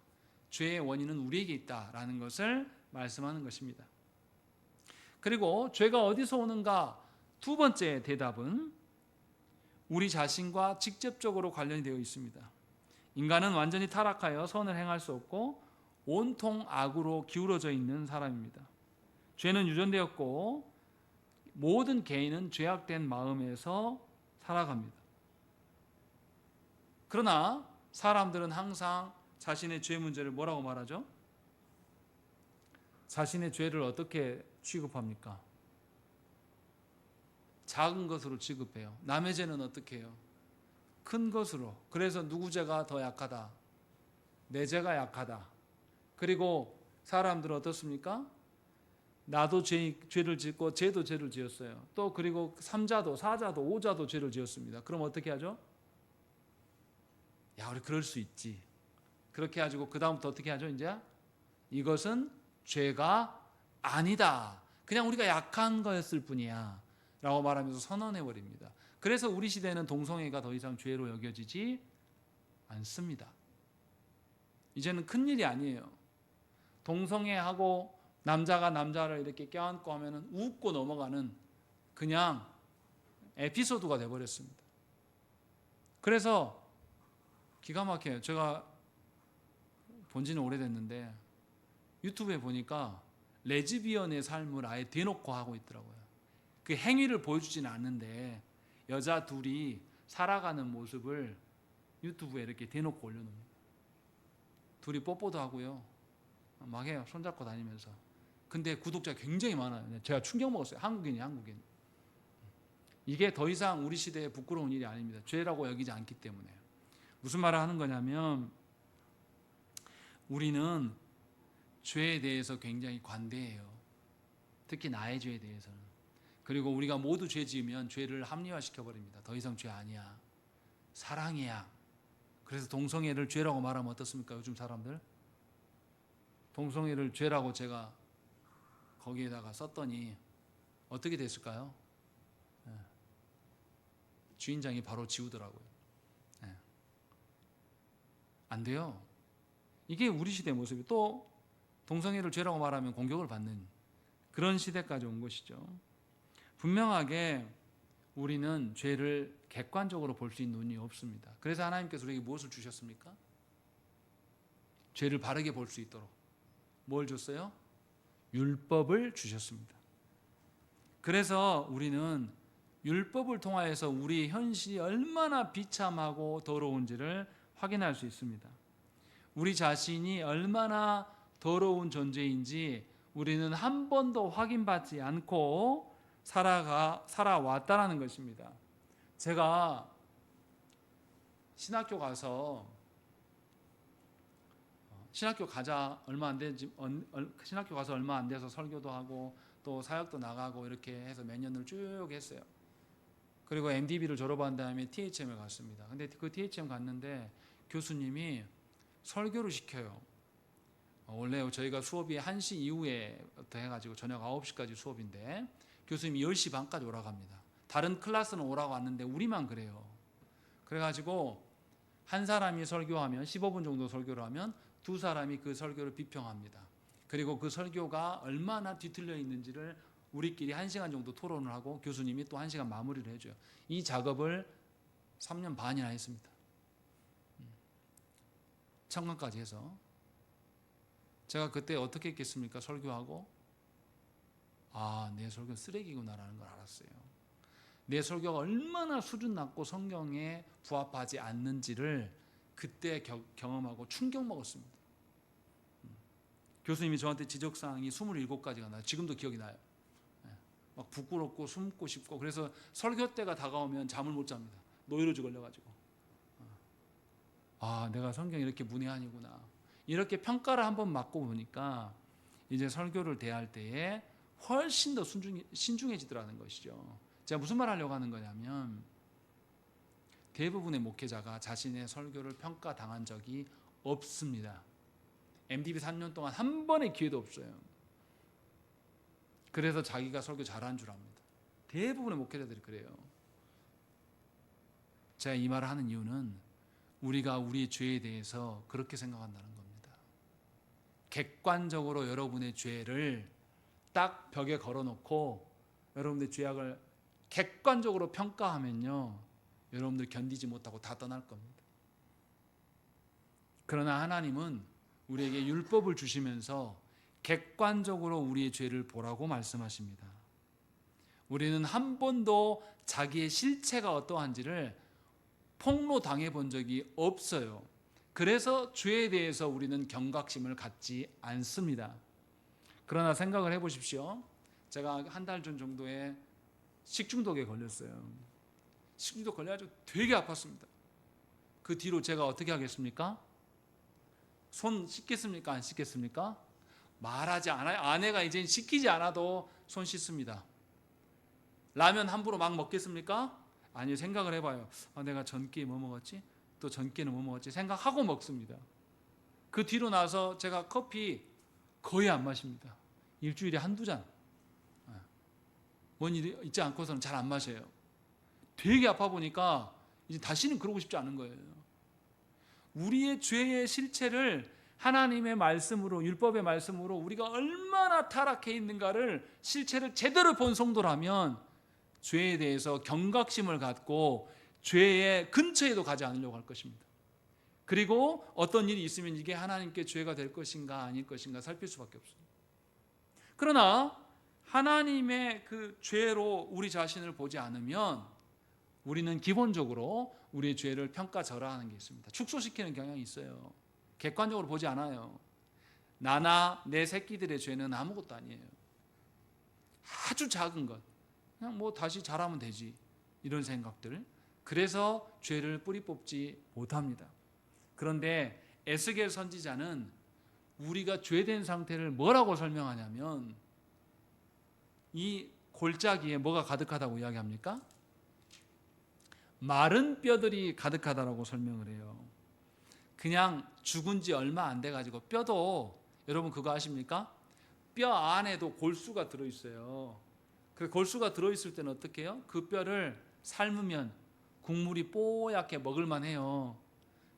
죄의 원인은 우리에게 있다라는 것을 말씀하는 것입니다. 그리고 죄가 어디서 오는가? 두 번째 대답은 우리 자신과 직접적으로 관련이 되어 있습니다. 인간은 완전히 타락하여 선을 행할 수 없고 온통 악으로 기울어져 있는 사람입니다. 죄는 유전되었고 모든 개인은 죄악된 마음에서 살아갑니다. 그러나 사람들은 항상 자신의 죄 문제를 뭐라고 말하죠? 자신의 죄를 어떻게 취급합니까? 작은 것으로 취급해요. 남의 죄는 어떻게 해요? 큰 것으로. 그래서 누구 죄가 더 약하다? 내 죄가 약하다. 그리고 사람들은 어떻습니까? 나도 죄를 짓고 쟤도 죄를 지었어요. 또 그리고 3자도 4자도 5자도 죄를 지었습니다. 그럼 어떻게 하죠? 야, 우리 그럴 수 있지. 그렇게 해가지고 그 다음부터 어떻게 하죠? 이제 이것은 죄가 아니다. 그냥 우리가 약한 거였을 뿐이야 라고 말하면서 선언해버립니다. 그래서 우리 시대는 동성애가 더 이상 죄로 여겨지지 않습니다. 이제는 큰일이 아니에요. 동성애하고 남자가 남자를 이렇게 껴안고 하면 웃고 넘어가는 그냥 에피소드가 돼버렸습니다. 그래서 기가 막혀요. 제가 본 지는 오래됐는데 유튜브에 보니까 레즈비언의 삶을 아예 대놓고 하고 있더라고요. 그 행위를 보여주지는 않는데 여자 둘이 살아가는 모습을 유튜브에 이렇게 대놓고 올려놓습니다. 둘이 뽀뽀도 하고요. 막 해요. 손잡고 다니면서. 근데 구독자가 굉장히 많아요. 제가 충격 먹었어요. 한국인. 이게 더 이상 우리 시대에 부끄러운 일이 아닙니다. 죄라고 여기지 않기 때문에. 무슨 말을 하는 거냐면 우리는 죄에 대해서 굉장히 관대해요. 특히 나의 죄에 대해서는. 그리고 우리가 모두 죄 지으면 죄를 합리화시켜버립니다. 더 이상 죄 아니야. 사랑이야. 그래서 동성애를 죄라고 말하면 어떻습니까? 요즘 사람들? 동성애를 죄라고 제가 거기에다가 썼더니 어떻게 됐을까요? 주인장이 바로 지우더라고요. 안 돼요. 이게 우리 시대의 모습이 또 동성애를 죄라고 말하면 공격을 받는 그런 시대까지 온 것이죠. 분명하게 우리는 죄를 객관적으로 볼 수 있는 눈이 없습니다. 그래서 하나님께서 우리에게 무엇을 주셨습니까? 죄를 바르게 볼 수 있도록 뭘 줬어요? 율법을 주셨습니다. 그래서 우리는 율법을 통하여서 우리 현실이 얼마나 비참하고 더러운지를 확인할 수 있습니다. 우리 자신이 얼마나 더러운 존재인지 우리는 한 번도 확인받지 않고 살아왔다라는 것입니다. 제가 신학교 가서 신학교 가서 얼마 안 돼서 설교도 하고 또 사역도 나가고 이렇게 해서 몇 년을 쭉 했어요. 그리고 MDB를 졸업한 다음에 THM을 갔습니다. 근데 그 THM 갔는데 교수님이 설교를 시켜요. 원래 저희가 수업이 1시 이후에부터 해가지고 저녁 9시까지 수업인데 교수님이 10시 반까지 오라고 합니다. 다른 클래스는 오라고 왔는데 우리만 그래요. 그래가지고 한 사람이 설교하면 15분 정도 설교를 하면 두 사람이 그 설교를 비평합니다. 그리고 그 설교가 얼마나 뒤틀려 있는지를 우리끼리 1시간 정도 토론을 하고 교수님이 또 1시간 마무리를 해줘요. 이 작업을 3년 반이나 했습니다. 청강까지 해서. 제가 그때 어떻게 했겠습니까? 설교하고 내 설교는 쓰레기구나라는 걸 알았어요. 내 설교가 얼마나 수준 낮고 성경에 부합하지 않는지를 그때 경험하고 충격 먹었습니다. 교수님이 저한테 지적사항이 27가지가 나요. 지금도 기억이 나요. 막 부끄럽고 숨고 싶고 그래서 설교 때가 다가오면 잠을 못 잡니다. 노이로즈 걸려가지고 내가 성경이 이렇게 문외한이구나 이렇게 평가를 한번 맞고 보니까 이제 설교를 대할 때에 훨씬 더 신중해지더라는 것이죠. 제가 무슨 말 하려고 하는 거냐면 대부분의 목회자가 자신의 설교를 평가당한 적이 없습니다. MDB 3년 동안 한 번의 기회도 없어요. 그래서 자기가 설교 잘한 줄 압니다. 대부분의 목회자들이 그래요. 제가 이 말을 하는 이유는 우리가 우리의 죄에 대해서 그렇게 생각한다는 겁니다. 객관적으로 여러분의 죄를 딱 벽에 걸어놓고 여러분의 죄악을 객관적으로 평가하면요 여러분들 견디지 못하고 다 떠날 겁니다. 그러나 하나님은 우리에게 율법을 주시면서 객관적으로 우리의 죄를 보라고 말씀하십니다. 우리는 한 번도 자기의 실체가 어떠한지를 폭로당해 본 적이 없어요. 그래서 죄에 대해서 우리는 경각심을 갖지 않습니다. 그러나 생각을 해보십시오. 제가 한 달 전 정도에 식중독에 걸렸어요. 식중독 걸려가지고 되게 아팠습니다. 그 뒤로 제가 어떻게 하겠습니까? 손 씻겠습니까? 안 씻겠습니까? 말하지 않아요. 아내가 이제 시키지 않아도 손 씻습니다. 라면 함부로 막 먹겠습니까? 아니요. 생각을 해봐요. 내가 전기에 뭐 먹었지? 또 전기에는 뭐 먹었지? 생각하고 먹습니다. 그 뒤로 나서 제가 커피 거의 안 마십니다. 일주일에 한두 잔. 뭔 일이 있지 않고서는 잘 안 마셔요. 되게 아파 보니까 이제 다시는 그러고 싶지 않은 거예요. 우리의 죄의 실체를 하나님의 말씀으로 율법의 말씀으로 우리가 얼마나 타락해 있는가를 실체를 제대로 본 성도라면 죄에 대해서 경각심을 갖고 죄의 근처에도 가지 않으려고 할 것입니다. 그리고 어떤 일이 있으면 이게 하나님께 죄가 될 것인가 아닐 것인가 살필 수밖에 없습니다. 그러나 하나님의 그 죄로 우리 자신을 보지 않으면 우리는 기본적으로 우리의 죄를 평가절하하는 게 있습니다. 축소시키는 경향이 있어요. 객관적으로 보지 않아요. 나나 내 새끼들의 죄는 아무것도 아니에요. 아주 작은 것. 그냥 뭐 다시 잘하면 되지. 이런 생각들. 그래서 죄를 뿌리 뽑지 못합니다. 그런데 에스겔 선지자는 우리가 죄된 상태를 뭐라고 설명하냐면 이 골짜기에 뭐가 가득하다고 이야기합니까? 마른 뼈들이 가득하다라고 설명을 해요. 그냥 죽은 지 얼마 안 돼가지고 뼈도 여러분 그거 아십니까? 뼈 안에도 골수가 들어있어요. 그 골수가 들어있을 때는 어떻게 해요? 그 뼈를 삶으면 국물이 뽀얗게 먹을만 해요.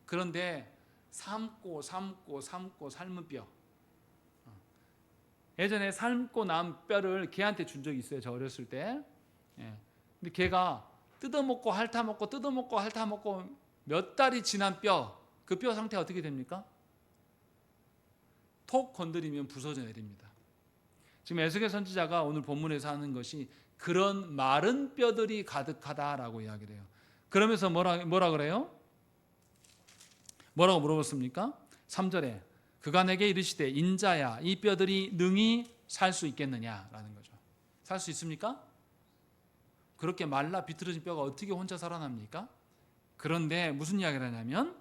그런데 삶고 삶은 뼈. 예전에 삶고 난 뼈를 개한테 준 적이 있어요. 저 어렸을 때. 근데 개가 뜯어먹고 핥아먹고 뜯어먹고 핥아먹고 몇 달이 지난 뼈, 그 뼈 상태가 어떻게 됩니까? 톡 건드리면 부서져 내립니다. 지금 에스겔 선지자가 오늘 본문에서 하는 것이 그런 마른 뼈들이 가득하다라고 이야기를 해요. 그러면서 뭐라 그래요? 뭐라고 물어봤습니까? 3절에 그가 내게 이르시되 인자야 이 뼈들이 능히 살 수 있겠느냐라는 거죠. 살 수 있습니까? 그렇게 말라 비틀어진 뼈가 어떻게 혼자 살아납니까? 그런데 무슨 이야기를 하냐면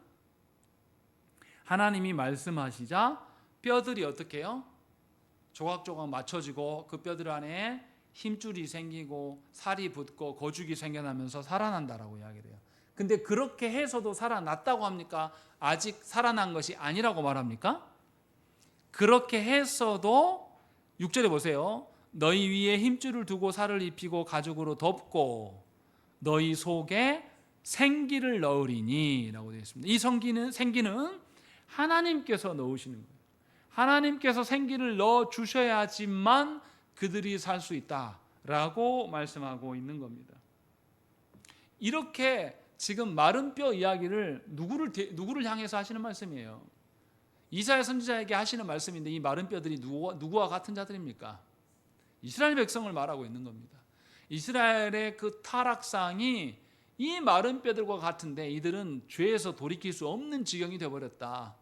하나님이 말씀하시자 뼈들이 어떻게 해요? 조각조각 맞춰지고 그 뼈들 안에 힘줄이 생기고 살이 붙고 거죽이 생겨나면서 살아난다라고 이야기를 해요. 근데 그렇게 해서도 살아났다고 합니까? 아직 살아난 것이 아니라고 말합니까? 그렇게 했어도 6절에 보세요. 너희 위에 힘줄을 두고 살을 입히고 가죽으로 덮고 너희 속에 생기를 넣으리니 라고 되어 있습니다. 이 생기는 하나님께서 넣으시는 거예요. 하나님께서 생기를 넣어 주셔야지만 그들이 살 수 있다라고 말씀하고 있는 겁니다. 이렇게 지금 마른 뼈 이야기를 누구를 향해서 하시는 말씀이에요? 이사야 선지자에게 하시는 말씀인데 이 마른 뼈들이 누구와 같은 자들입니까? 이스라엘 백성을 말하고 있는 겁니다. 이스라엘의 그 타락상이 이 마른 뼈들과 같은데 이들은 죄에서 돌이킬 수 없는 지경이 되어버렸다.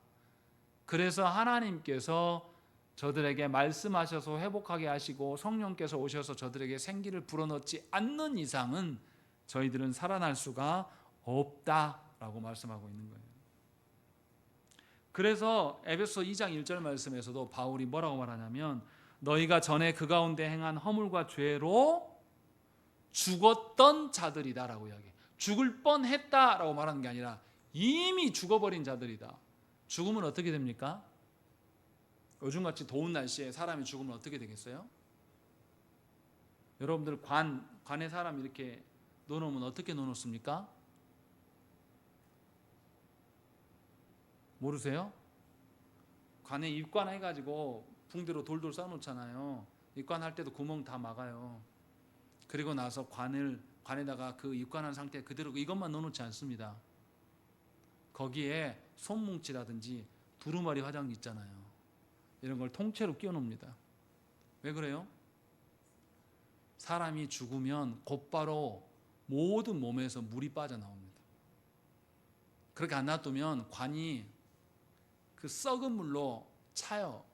그래서 하나님께서 저들에게 말씀하셔서 회복하게 하시고 성령께서 오셔서 저들에게 생기를 불어넣지 않는 이상은 저희들은 살아날 수가 없다라고 말씀하고 있는 거예요. 그래서 에베소 2장 1절 말씀에서도 바울이 뭐라고 말하냐면 너희가 전에 그 가운데 행한 허물과 죄로 죽었던 자들이다라고 이야기해요. 죽을 뻔했다라고 말하는 게 아니라 이미 죽어버린 자들이다. 죽으면 어떻게 됩니까? 요즘같이 더운 날씨에 사람이 죽으면 어떻게 되겠어요? 여러분들 관에 사람 이렇게 넣어놓으면 어떻게 넣어놓습니까? 모르세요? 관에 입관해가지고 붕대로 돌돌 쌓아놓잖아요. 입관할 때도 구멍 다 막아요. 그리고 나서 관에다가 그 입관한 상태 그대로 이것만 넣어놓지 않습니다. 거기에 손뭉치라든지 두루마리 화장지 있잖아요. 이런 걸 통째로 끼워 놓습니다. 왜 그래요? 사람이 죽으면 곧바로 모든 몸에서 물이 빠져나옵니다. 그렇게 안 놔두면 관이 그 썩은 물로 차요.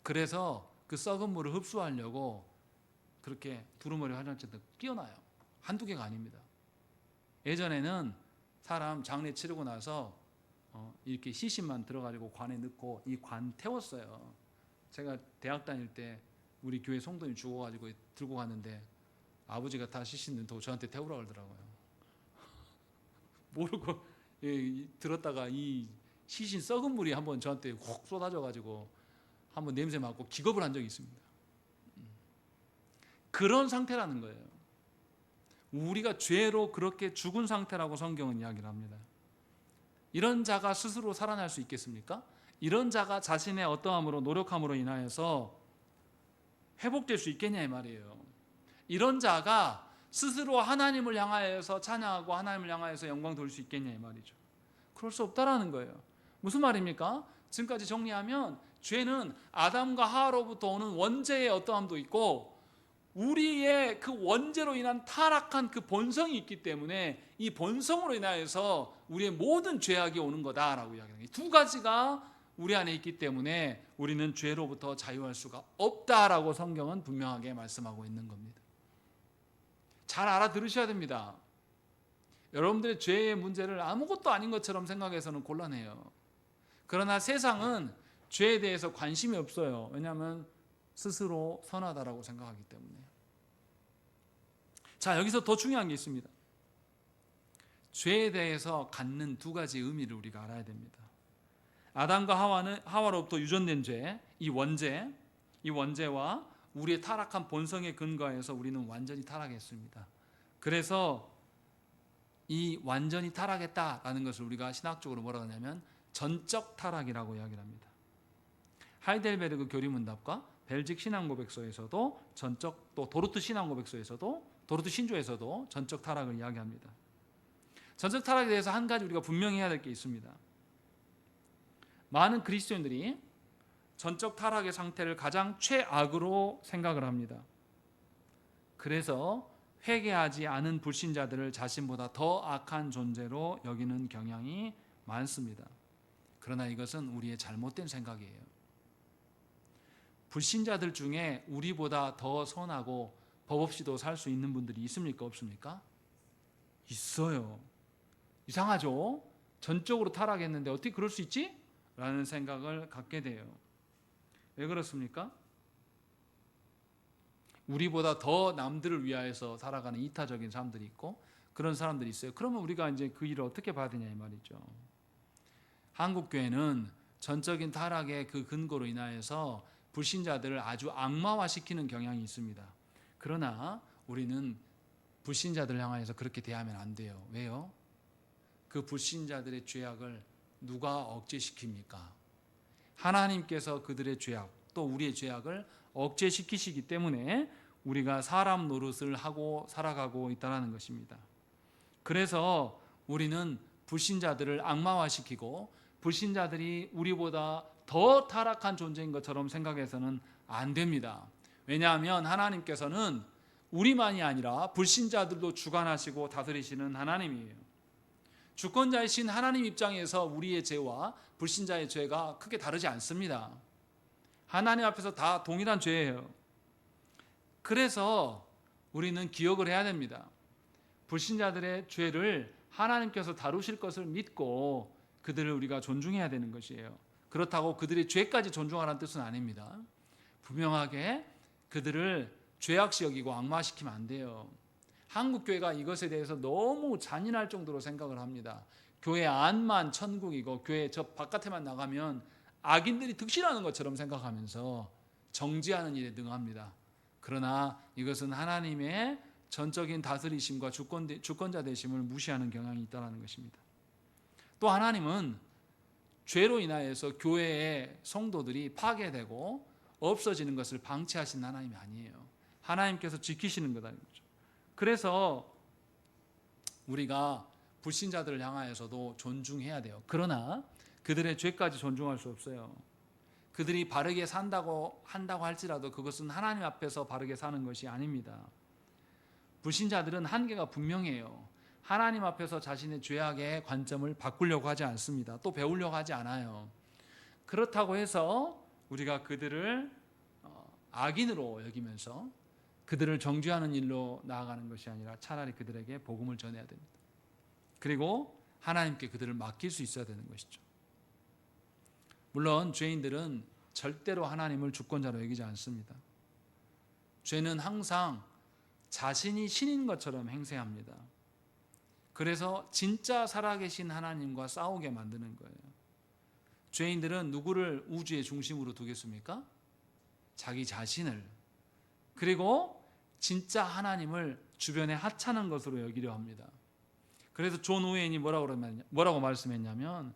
그래서 그 썩은 물을 흡수하려고 그렇게 두루마리 화장지도 끼워놔요. 한두 개가 아닙니다. 예전에는 사람 장례 치르고 나서 이렇게 시신만 들어가지고 관에 넣고 이 관 태웠어요. 제가 대학 다닐 때 우리 교회 성도님 죽어가지고 들고 갔는데 아버지가 다 시신 넣고 저한테 태우라 그러더라고요. 모르고 들었다가 이 시신 썩은 물이 한번 저한테 확 쏟아져가지고 한번 냄새 맡고 기겁을 한 적이 있습니다. 그런 상태라는 거예요. 우리가 죄로 그렇게 죽은 상태라고 성경은 이야기를 합니다. 이런 자가 스스로 살아날 수 있겠습니까? 이런 자가 자신의 어떠함으로 노력함으로 인하여서 회복될 수 있겠냐 이 말이에요. 이런 자가 스스로 하나님을 향하여서 찬양하고 하나님을 향하여서 영광 돌릴 수 있겠냐 이 말이죠. 그럴 수 없다라는 거예요. 무슨 말입니까? 지금까지 정리하면 죄는 아담과 하와로부터 오는 원죄의 어떠함도 있고 우리의 그 원죄로 인한 타락한 그 본성이 있기 때문에 이 본성으로 인하여서 우리의 모든 죄악이 오는 거다라고 이야기합니다. 두 가지가 우리 안에 있기 때문에 우리는 죄로부터 자유할 수가 없다라고 성경은 분명하게 말씀하고 있는 겁니다. 잘 알아들으셔야 됩니다. 여러분들의 죄의 문제를 아무것도 아닌 것처럼 생각해서는 곤란해요. 그러나 세상은 죄에 대해서 관심이 없어요. 왜냐하면 스스로 선하다라고 생각하기 때문에. 자, 여기서 더 중요한 게 있습니다. 죄에 대해서 갖는 두 가지 의미를 우리가 알아야 됩니다. 아담과 하와로부터 유전된 죄, 이 원죄와 우리의 타락한 본성에 근거해서 우리는 완전히 타락했습니다. 그래서 이 완전히 타락했다라는 것을 우리가 신학적으로 뭐라고 하냐면 전적 타락이라고 이야기를 합니다. 하이델베르그 교리문답과 벨직 신앙고백서에서도 또 도르트 신앙고백서에서도 도르트 신조에서도 전적 타락을 이야기합니다. 전적 타락에 대해서 한 가지 우리가 분명히 해야 될 게 있습니다. 많은 그리스도인들이 전적 타락의 상태를 가장 최악으로 생각을 합니다. 그래서 회개하지 않은 불신자들을 자신보다 더 악한 존재로 여기는 경향이 많습니다. 그러나 이것은 우리의 잘못된 생각이에요. 불신자들 중에 우리보다 더 선하고 법 없이도 살 수 있는 분들이 있습니까? 없습니까? 있어요. 이상하죠? 전적으로 타락했는데 어떻게 그럴 수 있지? 라는 생각을 갖게 돼요. 왜 그렇습니까? 우리보다 더 남들을 위하여서 살아가는 이타적인 사람들이 있고 그런 사람들이 있어요. 그러면 우리가 이제 그 일을 어떻게 봐야 되냐 이 말이죠. 한국 교회는 전적인 타락의 그 근거로 인하여서 불신자들을 아주 악마화시키는 경향이 있습니다. 그러나 우리는 불신자들을 향하여서 그렇게 대하면 안 돼요. 왜요? 그 불신자들의 죄악을 누가 억제시킵니까? 하나님께서 그들의 죄악 또 우리의 죄악을 억제시키시기 때문에 우리가 사람 노릇을 하고 살아가고 있다는 것입니다. 그래서 우리는 불신자들을 악마화시키고 불신자들이 우리보다 더 타락한 존재인 것처럼 생각해서는 안 됩니다. 왜냐하면 하나님께서는 우리만이 아니라 불신자들도 주관하시고 다스리시는 하나님이에요. 주권자이신 하나님 입장에서 우리의 죄와 불신자의 죄가 크게 다르지 않습니다. 하나님 앞에서 다 동일한 죄예요. 그래서 우리는 기억을 해야 됩니다. 불신자들의 죄를 하나님께서 다루실 것을 믿고 그들을 우리가 존중해야 되는 것이에요. 그렇다고 그들의 죄까지 존중하라는 뜻은 아닙니다. 분명하게 그들을 죄악시 여기고 악마시키면 안 돼요. 한국 교회가 이것에 대해서 너무 잔인할 정도로 생각을 합니다. 교회 안만 천국이고 교회 저 바깥에만 나가면 악인들이 득실하는 것처럼 생각하면서 정죄하는 일에 능합니다. 그러나 이것은 하나님의 전적인 다스리심과 주권자 되심을 무시하는 경향이 있다는 것입니다. 또 하나님은 죄로 인하여서 교회의 성도들이 파괴되고 없어지는 것을 방치하신 하나님이 아니에요. 하나님께서 지키시는 거다. 그래서 우리가 불신자들을 향하여서도 존중해야 돼요. 그러나 그들의 죄까지 존중할 수 없어요. 그들이 바르게 한다고 할지라도 그것은 하나님 앞에서 바르게 사는 것이 아닙니다. 불신자들은 한계가 분명해요. 하나님 앞에서 자신의 죄악의 관점을 바꾸려고 하지 않습니다. 또 배우려고 하지 않아요. 그렇다고 해서 우리가 그들을 악인으로 여기면서 그들을 정죄하는 일로 나아가는 것이 아니라 차라리 그들에게 복음을 전해야 됩니다. 그리고 하나님께 그들을 맡길 수 있어야 되는 것이죠. 물론 죄인들은 절대로 하나님을 주권자로 여기지 않습니다. 죄는 항상 자신이 신인 것처럼 행세합니다. 그래서 진짜 살아계신 하나님과 싸우게 만드는 거예요. 죄인들은 누구를 우주의 중심으로 두겠습니까? 자기 자신을. 그리고 진짜 하나님을 주변에 하찮은 것으로 여기려 합니다. 그래서 존 오웬이 뭐라고 말씀했냐면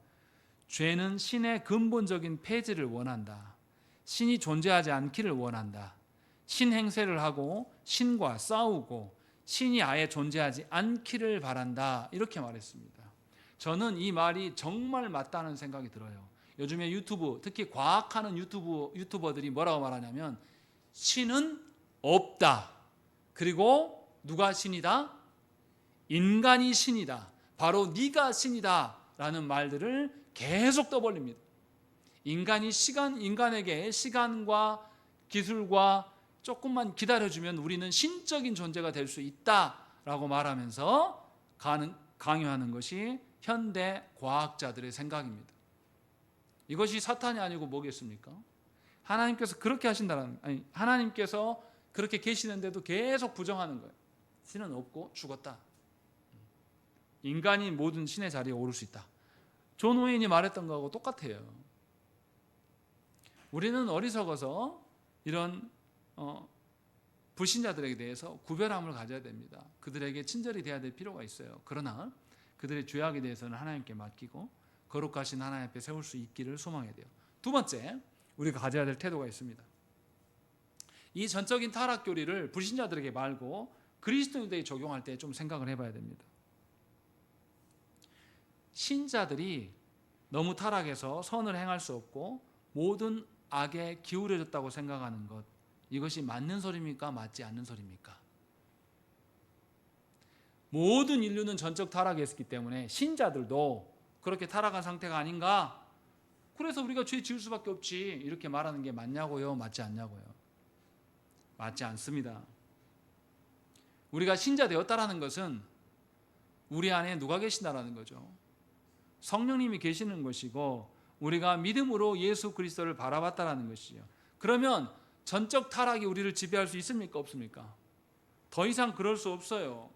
죄는 신의 근본적인 폐지를 원한다. 신이 존재하지 않기를 원한다. 신 행세를 하고 신과 싸우고 신이 아예 존재하지 않기를 바란다. 이렇게 말했습니다. 저는 이 말이 정말 맞다는 생각이 들어요. 요즘에 유튜브, 특히 과학하는 유튜버들이 뭐라고 말하냐면 신은 없다. 그리고 누가 신이다? 인간이 신이다. 바로 네가 신이다. 라는 말들을 계속 떠벌립니다. 인간에게 시간과 기술과 조금만 기다려주면 우리는 신적인 존재가 될 수 있다라고 말하면서 강요하는 것이 현대 과학자들의 생각입니다. 이것이 사탄이 아니고 뭐겠습니까? 하나님께서 그렇게 하나님께서 그렇게 계시는데도 계속 부정하는 거예요. 신은 없고 죽었다. 인간이 모든 신의 자리에 오를 수 있다. 존 오웬이 말했던 거하고 똑같아요. 우리는 어리석어서 이런 불신자들에게 대해서 구별함을 가져야 됩니다. 그들에게 친절히 대해야 될 필요가 있어요. 그러나 그들의 죄악에 대해서는 하나님께 맡기고 거룩하신 하나님 앞에 세울 수 있기를 소망해야 돼요. 두 번째, 우리가 가져야 될 태도가 있습니다. 이 전적인 타락 교리를 불신자들에게 말고 그리스도인들에게 적용할 때 좀 생각을 해봐야 됩니다. 신자들이 너무 타락해서 선을 행할 수 없고 모든 악에 기울여졌다고 생각하는 것, 이것이 맞는 소리입니까? 맞지 않는 소리입니까? 모든 인류는 전적 타락했기 때문에 신자들도 그렇게 타락한 상태가 아닌가? 그래서 우리가 죄 지을 수밖에 없지, 이렇게 말하는 게 맞냐고요? 맞지 않냐고요? 맞지 않습니다. 우리가 신자 되었다라는 것은 우리 안에 누가 계신다라는 거죠. 성령님이 계시는 것이고 우리가 믿음으로 예수 그리스도를 바라봤다라는 것이죠. 그러면 전적 타락이 우리를 지배할 수 있습니까? 없습니까? 더 이상 그럴 수 없어요.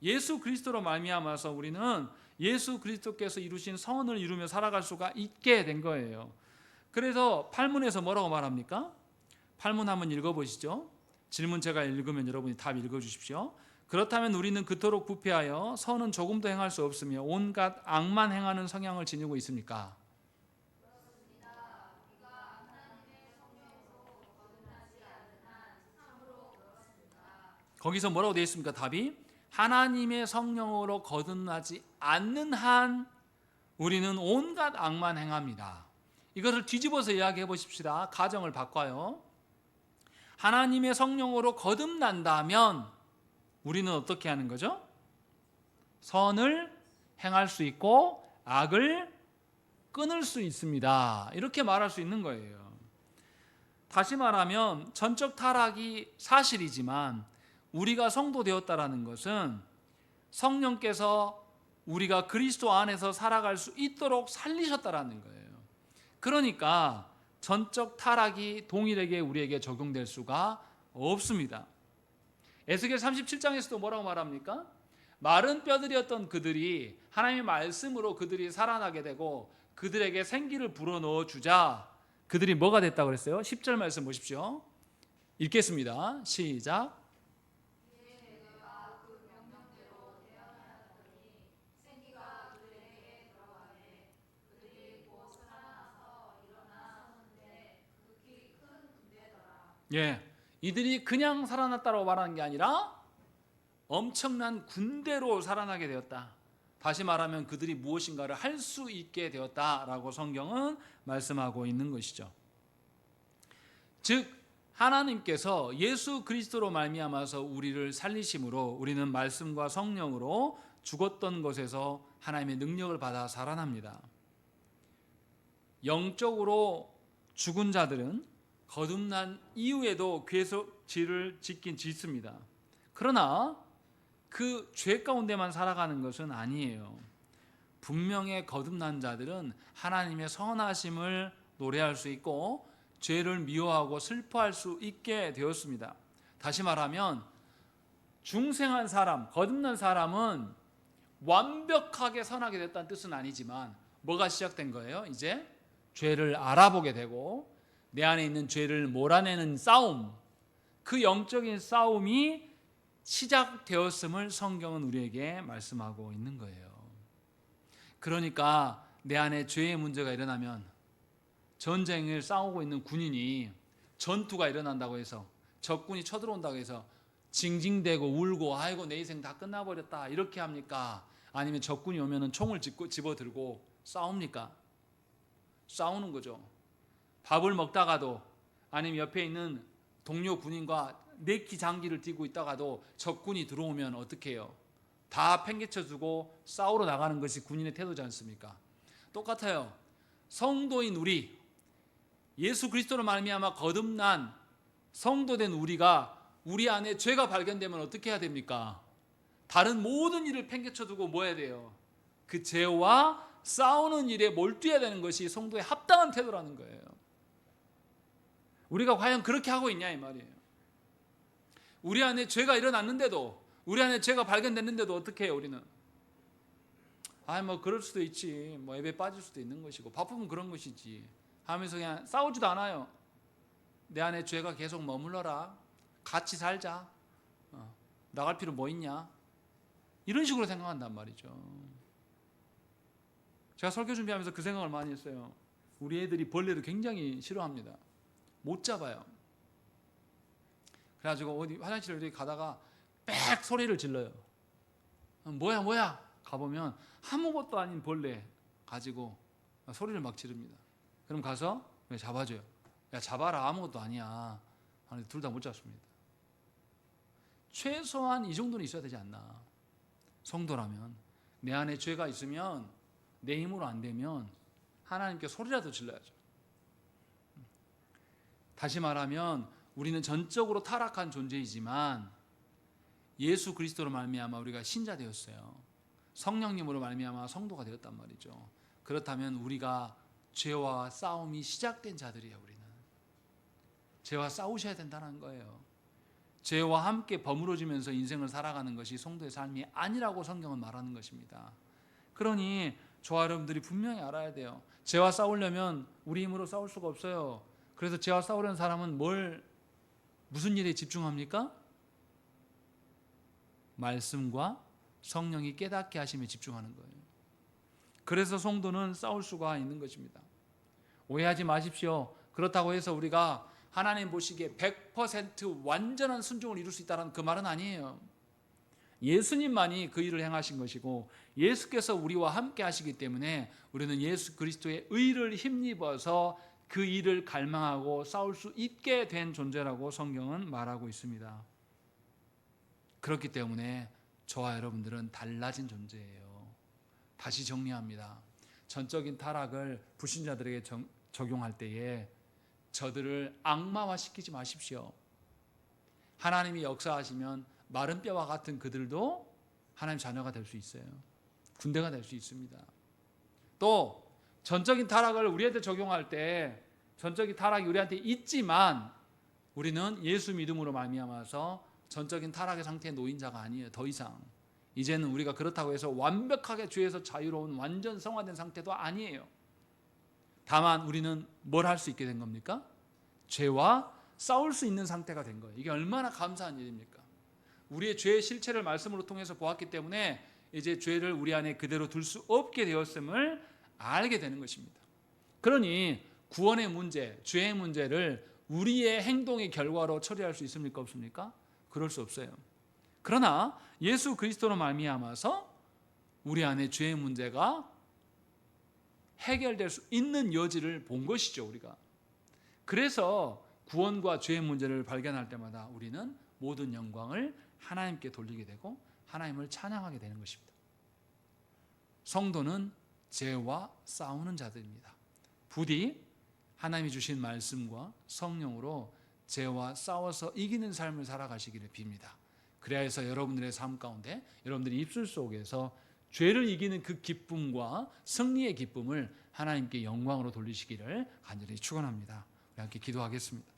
예수 그리스도로 말미암아서 우리는 예수 그리스도께서 이루신 선을 이루며 살아갈 수가 있게 된 거예요. 그래서 팔문에서 뭐라고 말합니까? 팔문 한번 읽어보시죠. 질문 제가 읽으면 여러분이 답 읽어주십시오. 그렇다면 우리는 그토록 부패하여 선은 조금도 행할 수 없으며 온갖 악만 행하는 성향을 지니고 있습니까? 거기서 뭐라고 되어 있습니까? 답이 하나님의 성령으로 거듭나지 않는 한 우리는 온갖 악만 행합니다. 이것을 뒤집어서 이야기해 보십시다. 가정을 바꿔요. 하나님의 성령으로 거듭난다면 우리는 어떻게 하는 거죠? 선을 행할 수 있고 악을 끊을 수 있습니다. 이렇게 말할 수 있는 거예요. 다시 말하면 전적 타락이 사실이지만 우리가 성도 되었다라는 것은 성령께서 우리가 그리스도 안에서 살아갈 수 있도록 살리셨다라는 거예요. 그러니까 전적 타락이 동일하게 우리에게 적용될 수가 없습니다. 에스겔 37장에서도 뭐라고 말합니까? 마른 뼈들이었던 그들이 하나님의 말씀으로 그들이 살아나게 되고 그들에게 생기를 불어넣어 주자 그들이 뭐가 됐다고 그랬어요? 10절 말씀 보십시오. 읽겠습니다. 시작. 예, 이들이 그냥 살아났다고 말하는 게 아니라 엄청난 군대로 살아나게 되었다. 다시 말하면 그들이 무엇인가를 할 수 있게 되었다라고 성경은 말씀하고 있는 것이죠. 즉 하나님께서 예수 그리스도로 말미암아서 우리를 살리심으로 우리는 말씀과 성령으로 죽었던 것에서 하나님의 능력을 받아 살아납니다. 영적으로 죽은 자들은 거듭난 이후에도 계속 죄를 짓긴 짓습니다. 그러나 그 죄 가운데만 살아가는 것은 아니에요. 분명히 거듭난 자들은 하나님의 선하심을 노래할 수 있고 죄를 미워하고 슬퍼할 수 있게 되었습니다. 다시 말하면 중생한 사람, 거듭난 사람은 완벽하게 선하게 됐다는 뜻은 아니지만 뭐가 시작된 거예요? 이제 죄를 알아보게 되고 내 안에 있는 죄를 몰아내는 싸움, 그 영적인 싸움이 시작되었음을 성경은 우리에게 말씀하고 있는 거예요. 그러니까 내 안에 죄의 문제가 일어나면 전쟁을 싸우고 있는 군인이 전투가 일어난다고 해서 적군이 쳐들어온다고 해서 징징대고 울고 아이고 내 인생 다 끝나버렸다 이렇게 합니까? 아니면 적군이 오면 총을 집어들고 싸웁니까? 싸우는 거죠. 밥을 먹다가도 아니면 옆에 있는 동료 군인과 내키 장기를 띠고 있다가도 적군이 들어오면 어떻게 해요? 다 팽개쳐주고 싸우러 나가는 것이 군인의 태도지 않습니까? 똑같아요. 성도인 우리, 예수 그리스도로 말미암아 거듭난 성도된 우리가 우리 안에 죄가 발견되면 어떻게 해야 됩니까? 다른 모든 일을 팽개쳐두고 뭐 해야 돼요? 그 죄와 싸우는 일에 몰두해야 되는 것이 성도의 합당한 태도라는 거예요. 우리가 과연 그렇게 하고 있냐 이 말이에요. 우리 안에 죄가 일어났는데도, 우리 안에 죄가 발견됐는데도 어떻게 해요 우리는? 뭐 그럴 수도 있지, 뭐 예배 빠질 수도 있는 것이고 바쁘면 그런 것이지 하면서 그냥 싸우지도 않아요. 내 안에 죄가 계속 머물러라, 같이 살자, 나갈 필요 뭐 있냐, 이런 식으로 생각한단 말이죠. 제가 설교 준비하면서 그 생각을 많이 했어요. 우리 애들이 벌레를 굉장히 싫어합니다. 못 잡아요. 그래가지고 어디 화장실에 어디 가다가 빽 소리를 질러요. 뭐야 가보면 아무것도 아닌 벌레 가지고 소리를 막 지릅니다. 그럼 가서 잡아줘요. 야 잡아라 아무것도 아니야. 둘 다 못 잡습니다. 최소한 이 정도는 있어야 되지 않나. 성도라면 내 안에 죄가 있으면 내 힘으로 안 되면 하나님께 소리라도 질러야죠. 다시 말하면 우리는 전적으로 타락한 존재이지만 예수 그리스도로 말미암아 우리가 신자 되었어요. 성령님으로 말미암아 성도가 되었단 말이죠. 그렇다면 우리가 죄와 싸움이 시작된 자들이에요. 우리는 죄와 싸우셔야 된다는 거예요. 죄와 함께 버무러지면서 인생을 살아가는 것이 성도의 삶이 아니라고 성경은 말하는 것입니다. 그러니 저와 여러분들이 분명히 알아야 돼요. 죄와 싸우려면 우리 힘으로 싸울 수가 없어요. 그래서 죄와 싸우려는 사람은 무슨 일에 집중합니까? 말씀과 성령이 깨닫게 하심에 집중하는 거예요. 그래서 성도는 싸울 수가 있는 것입니다. 오해하지 마십시오. 그렇다고 해서 우리가 하나님 보시기에 100% 완전한 순종을 이룰 수 있다는 그 말은 아니에요. 예수님만이 그 일을 행하신 것이고 예수께서 우리와 함께 하시기 때문에 우리는 예수 그리스도의 의를 힘입어서 그 일을 갈망하고 싸울 수 있게 된 존재라고 성경은 말하고 있습니다. 그렇기 때문에 저와 여러분들은 달라진 존재예요. 다시 정리합니다. 전적인 타락을 불신자들에게 적용할 때에 저들을 악마화시키지 마십시오. 하나님이 역사하시면 마른 뼈와 같은 그들도 하나님 자녀가 될 수 있어요. 군대가 될 수 있습니다. 또 전적인 타락을 우리한테 적용할 때 전적인 타락이 우리한테 있지만 우리는 예수 믿음으로 말미암아서 전적인 타락의 상태에 놓인 자가 아니에요. 더 이상 이제는 우리가 그렇다고 해서 완벽하게 죄에서 자유로운 완전 성화된 상태도 아니에요. 다만 우리는 뭘 할 수 있게 된 겁니까? 죄와 싸울 수 있는 상태가 된 거예요. 이게 얼마나 감사한 일입니까? 우리의 죄의 실체를 말씀으로 통해서 보았기 때문에 이제 죄를 우리 안에 그대로 둘 수 없게 되었음을 알게 되는 것입니다. 그러니 구원의 문제, 죄의 문제를 우리의 행동의 결과로 처리할 수 있습니까? 없습니까? 그럴 수 없어요. 그러나 예수 그리스도로 말미암아서 우리 안에 죄의 문제가 해결될 수 있는 여지를 본 것이죠. 우리가. 그래서 구원과 죄의 문제를 발견할 때마다 우리는 모든 영광을 하나님께 돌리게 되고 하나님을 찬양하게 되는 것입니다. 성도는 죄와 싸우는 자들입니다. 부디 하나님이 주신 말씀과 성령으로 죄와 싸워서 이기는 삶을 살아가시기를 빕니다. 그래야 해서 여러분들의 삶 가운데 여러분들의 입술 속에서 죄를 이기는 그 기쁨과 승리의 기쁨을 하나님께 영광으로 돌리시기를 간절히 축원합니다. 우리 함께 기도하겠습니다.